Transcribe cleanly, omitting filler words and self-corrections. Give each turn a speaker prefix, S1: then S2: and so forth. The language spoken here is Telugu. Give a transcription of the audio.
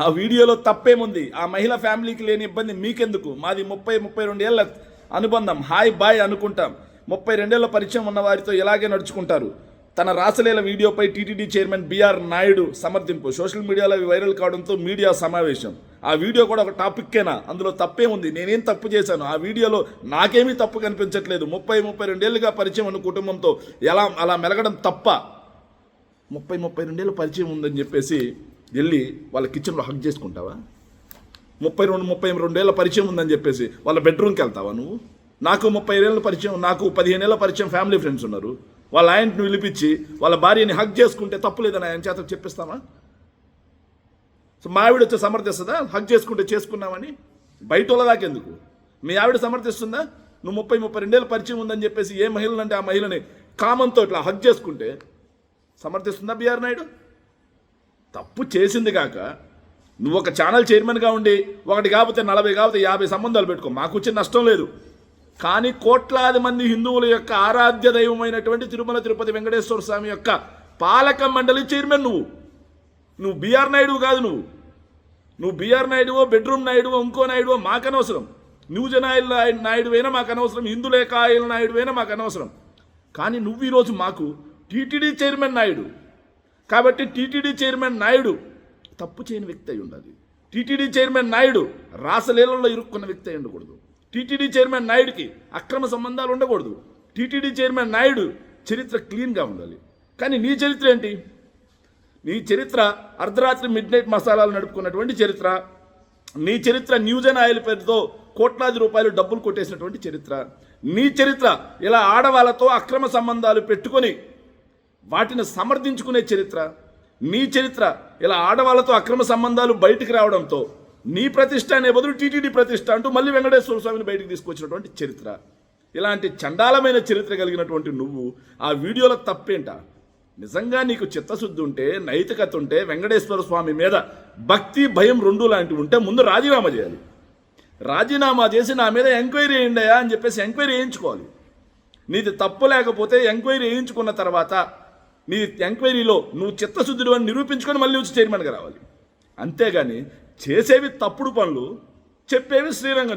S1: ఆ వీడియోలో తప్పేముంది? ఆ మహిళ ఫ్యామిలీకి లేని ఇబ్బంది మీకెందుకు? మాది 32 ఏళ్ళ అనుబంధం, హాయ్ బాయ్ అనుకుంటాం. 32 ఏళ్ళ పరిచయం ఉన్న వారితో ఇలాగే నడుచుకుంటారు. తన రాసలీల వీడియోపై టీటీడీ చైర్మన్ బిఆర్ నాయుడు సమర్థింపు. సోషల్ మీడియాలో వైరల్ కావడంతో మీడియా సమావేశం. ఆ వీడియో కూడా ఒక టాపిక్కేనా? అందులో తప్పేముంది? నేనేం తప్పు చేశాను? ఆ వీడియోలో నాకేమీ తప్పు కనిపించట్లేదు. 32 ఏళ్ళుగా పరిచయం ఉన్న కుటుంబంతో అలా మెలగడం తప్ప? 32 ఏళ్ళ పరిచయం ఉందని చెప్పేసి వెళ్ళి వాళ్ళ కిచెన్లో హగ్ చేసుకుంటావా? 32 ఏళ్ళ పరిచయం ఉందని చెప్పేసి వాళ్ళ బెడ్రూమ్కి వెళ్తావా నువ్వు? నాకు 30 ఏళ్ళ పరిచయం, నాకు 15 ఏళ్ళ పరిచయం ఫ్యామిలీ ఫ్రెండ్స్ ఉన్నారు. వాళ్ళ ఆయనను పిలిపించి వాళ్ళ భార్యని హగ్ చేసుకుంటే తప్పు లేదని ఆయన చేత చెప్పిస్తామా? సో మా ఆవిడ వచ్చి సమర్థిస్తుందా హగ్ చేసుకుంటే చేసుకున్నామని? బయట వాళ్ళదాకెందుకు? మీ ఆవిడ సమర్థిస్తుందా? నువ్వు 32 ఏళ్ళ పరిచయం ఉందని చెప్పేసి ఏ మహిళనంటే ఆ మహిళని కామంతో ఇట్లా హగ్ చేసుకుంటే సమర్థిస్తుందా బిఆర్ నాయుడు? తప్పు చేసింది కాక నువ్వు ఒక ఛానల్ చైర్మన్గా ఉండి ఒకటి కాకపోతే 40 కాకపోతే 50 సంబంధాలు పెట్టుకో, మాకు వచ్చిన నష్టం లేదు. కానీ కోట్లాది మంది హిందువుల యొక్క ఆరాధ్య దైవమైనటువంటి తిరుమల తిరుపతి వెంకటేశ్వర స్వామి యొక్క పాలక మండలి చైర్మన్ నువ్వు బిఆర్ నాయుడు కాదు. నువ్వు బిఆర్ నాయుడువో, బెడ్రూమ్ నాయుడువో, ఇంకో నాయుడువో మాకనవసరం. న్యూస్ ఆయిల్ నాయుడువైనా మాకు అనవసరం, హిందులేఖ ఆయిల్ నాయుడువైనా మాకు అనవసరం. కానీ నువ్వు ఈరోజు మాకు టీటీడీ చైర్మన్ నాయుడు కాబట్టి టీటీడీ చైర్మన్ నాయుడు తప్పు చేయని వ్యక్తి అయి ఉండాలి. టీటీడీ చైర్మన్ నాయుడు రాసలీలలో ఇరుక్కున్న వ్యక్తి అయి ఉండకూడదు. టీటీడీ చైర్మన్ నాయుడికి అక్రమ సంబంధాలు ఉండకూడదు. టీటీడీ చైర్మన్ నాయుడు చరిత్ర క్లీన్గా ఉండాలి. కానీ నీ చరిత్ర ఏంటి? నీ చరిత్ర అర్ధరాత్రి మిడ్నైట్ మసాలాలు నడుపుకున్నటువంటి చరిత్ర. నీ చరిత్ర న్యూస్ ఆయిల్ పేరుతో కోట్లాది రూపాయలు డబ్బులు కొట్టేసినటువంటి చరిత్ర. నీ చరిత్ర ఇలా ఆడవాళ్ళతో అక్రమ సంబంధాలు పెట్టుకొని వాటిని సమర్థించుకునే చరిత్ర. నీ చరిత్ర ఇలా ఆడవాళ్ళతో అక్రమ సంబంధాలు బయటికి రావడంతో నీ ప్రతిష్ట అనే బదులు టీటీడీ ప్రతిష్ట అంటూ మళ్ళీ వెంకటేశ్వర స్వామిని బయటికి తీసుకొచ్చినటువంటి చరిత్ర. ఇలాంటి చండాలమైన చరిత్ర కలిగినటువంటి నువ్వు ఆ వీడియోలో తప్పేంట? నిజంగా నీకు చిత్తశుద్ధి ఉంటే, నైతికత ఉంటే, వెంకటేశ్వర స్వామి మీద భక్తి భయం రెండు లాంటివి ఉంటే ముందు రాజీనామా చేయాలి. రాజీనామా చేసి నా మీద ఎంక్వైరీ వేయండియా అని చెప్పేసి ఎంక్వైరీ వేయించుకోవాలి. నీది తప్పు లేకపోతే ఎంక్వైరీ వేయించుకున్న తర్వాత నీ ఎంక్వైరీలో నువ్వు చిత్తశుద్ధుడు అని నిరూపించుకొని మళ్ళీ వచ్చి చైర్మన్గా రావాలి. అంతేగాని చేసేవి తప్పుడు పనులు, చెప్పేవి శ్రీరంగ